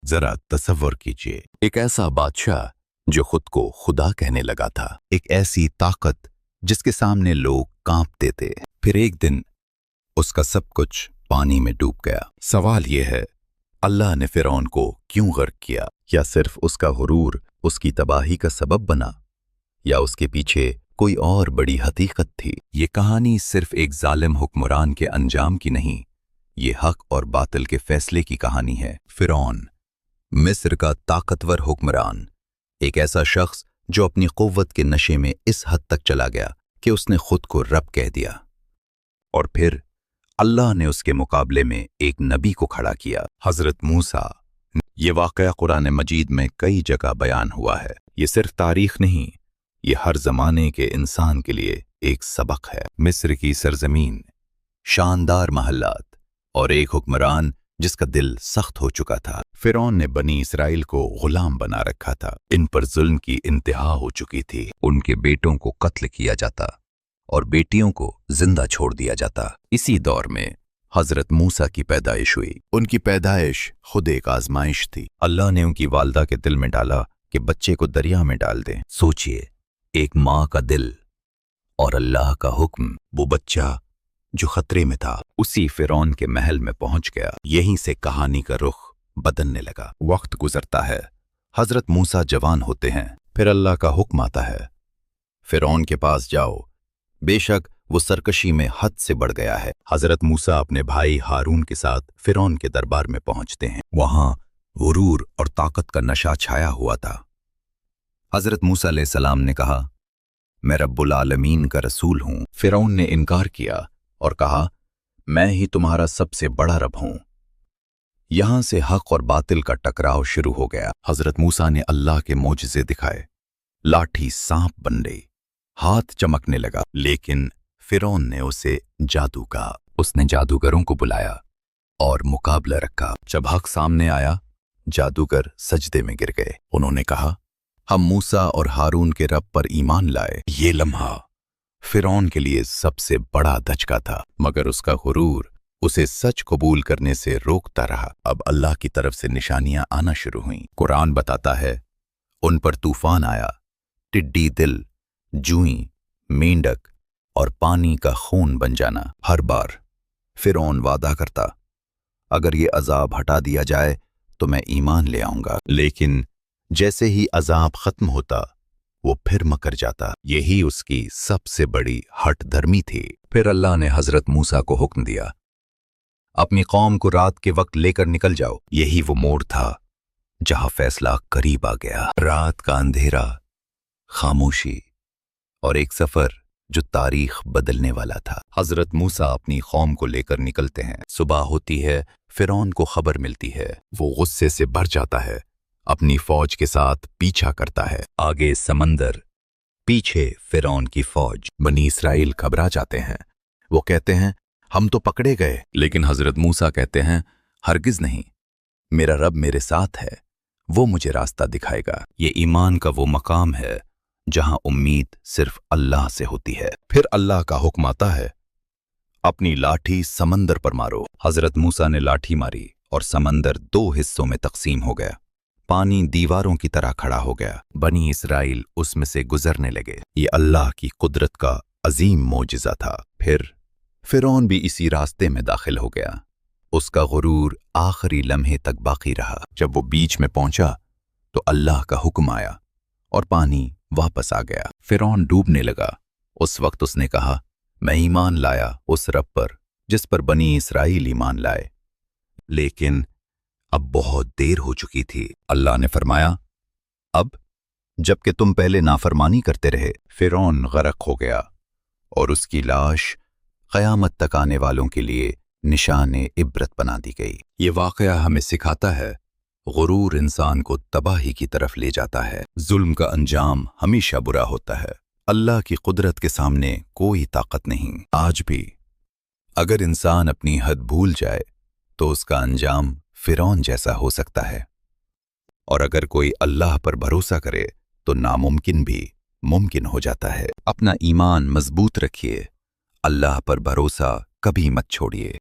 जरा तसव्वुर कीजिए, एक ऐसा बादशाह जो खुद को खुदा कहने लगा था, एक ऐसी ताकत जिसके सामने लोग कांपते थे। फिर एक दिन उसका सब कुछ पानी में डूब गया। सवाल यह है, अल्लाह ने फिरौन को क्यों गर्क किया? क्या सिर्फ उसका गुरूर उसकी तबाही का सबब बना, या उसके पीछे कोई और बड़ी हकीकत थी? ये कहानी सिर्फ एक जालिम हुक्मरान के अंजाम की नहीं, ये हक और बातिल के फैसले की कहानी है। फिरौन, मिस्र का ताकतवर हुक्मरान, एक ऐसा शख्स जो अपनी कुव्वत के नशे में इस हद तक चला गया कि उसने खुद को रब कह दिया। और फिर अल्लाह ने उसके मुकाबले में एक नबी को खड़ा किया, हजरत मूसा। ये वाक़या कुरान मजीद में कई जगह बयान हुआ है। ये सिर्फ तारीख नहीं, ये हर ज़माने के इंसान के लिए एक सबक है। मिस्र की सरजमीन, शानदार महल्लात और एक हुक्मरान जिसका दिल सख्त हो चुका था। फिरौन ने बनी इसराइल को गुलाम बना रखा था। इन पर जुल्म की इंतहा हो चुकी थी। उनके बेटों को कत्ल किया जाता और बेटियों को जिंदा छोड़ दिया जाता। इसी दौर में हजरत मूसा की पैदाइश हुई। उनकी पैदाइश खुद एक आजमाइश थी। अल्लाह ने उनकी वालदा के दिल में डाला कि बच्चे को दरिया में डाल दें। सोचिए, एक माँ का दिल और अल्लाह का हुक्म। वो बच्चा जो खतरे में था उसी फिरौन के महल में पहुंच गया। यहीं से कहानी का रुख बदलने लगा। वक्त गुजरता है, हजरत मूसा जवान होते हैं। फिर अल्लाह का हुक्म आता है, फिरौन के पास जाओ। बेशक वो सरकशी में हद से बढ़ गया है। हजरत मूसा अपने भाई हारून के साथ फिरौन के दरबार में पहुंचते हैं। वहां गुरूर और ताकत का नशा छाया हुआ था। हजरत मूसा अलैहिस्सलाम ने कहा, मैं रब्बुल आलमीन का रसूल हूं। फिरौन ने इनकार किया और कहा, मैं ही तुम्हारा सबसे बड़ा रब हूं। यहां से हक और बातिल का टकराव शुरू हो गया। हजरत मूसा ने अल्लाह के मोजज़े दिखाए। लाठी सांप बन गई, हाथ चमकने लगा। लेकिन फिरौन ने उसे जादू कहा। उसने जादूगरों को बुलाया और मुकाबला रखा। जब हक सामने आया, जादूगर सजदे में गिर गए। उन्होंने कहा, हम मूसा और हारून के रब पर ईमान लाए। ये लम्हा फिरौन के लिए सबसे बड़ा धचका था, मगर उसका गुरूर उसे सच कबूल करने से रोकता रहा। अब अल्लाह की तरफ से निशानियां आना शुरू हुईं। कुरान बताता है, उन पर तूफान आया, टिड्डी दिल, जूई, मेंढक और पानी का खून बन जाना। हर बार फिरौन वादा करता, अगर ये अजाब हटा दिया जाए तो मैं ईमान ले आऊंगा। लेकिन जैसे ही अजाब खत्म होता, वो फिर मकर जाता। यही उसकी सबसे बड़ी हट धर्मी थी। फिर अल्लाह ने हजरत मूसा को हुक्म दिया, अपनी कौम को रात के वक्त लेकर निकल जाओ। यही वो मोड़ था जहां फैसला करीब आ गया। रात का अंधेरा, खामोशी और एक सफर जो तारीख बदलने वाला था। हजरत मूसा अपनी कौम को लेकर निकलते हैं। सुबह होती है, फिरौन को खबर मिलती है। वो गुस्से से भर जाता है, अपनी फौज के साथ पीछा करता है। आगे समंदर, पीछे फिरौन की फौज। बनी इसराइल घबरा जाते हैं। वो कहते हैं, हम तो पकड़े गए। लेकिन हजरत मूसा कहते हैं, हरगिज नहीं, मेरा रब मेरे साथ है, वो मुझे रास्ता दिखाएगा। ये ईमान का वो मकाम है जहां उम्मीद सिर्फ अल्लाह से होती है। फिर अल्लाह का हुक्म आता है, अपनी लाठी समंदर पर मारो। हजरत मूसा ने लाठी मारी और समंदर दो हिस्सों में तकसीम हो गया। पानी दीवारों की तरह खड़ा हो गया। बनी इसराइल उसमें से गुजरने लगे। ये अल्लाह की कुदरत का अजीम मोजिज़ा था। फिर फिरौन भी इसी रास्ते में दाखिल हो गया। उसका गुरूर आखिरी लम्हे तक बाकी रहा। जब वो बीच में पहुंचा तो अल्लाह का हुक्म आया और पानी वापस आ गया। फिरौन डूबने लगा। उस वक्त उसने कहा, मैं ईमान लाया उस रब पर जिस पर बनी इसराइल ईमान लाए। लेकिन अब बहुत देर हो चुकी थी। अल्लाह ने फरमाया, अब जबकि तुम पहले नाफरमानी करते रहे। फिरौन गरक हो गया और उसकी लाश क़यामत तक आने वालों के लिए निशाने इब्रत बना दी गई। ये वाक़या हमें सिखाता है, गुरूर इंसान को तबाही की तरफ ले जाता है। जुल्म का अंजाम हमेशा बुरा होता है। अल्लाह की कुदरत के सामने कोई ताकत नहीं। आज भी अगर इंसान अपनी हद भूल जाए तो उसका अंजाम फिरौन जैसा हो सकता है, और अगर कोई अल्लाह पर भरोसा करे तो नामुमकिन भी मुमकिन हो जाता है। अपना ईमान मजबूत रखिए, अल्लाह पर भरोसा कभी मत छोड़िए।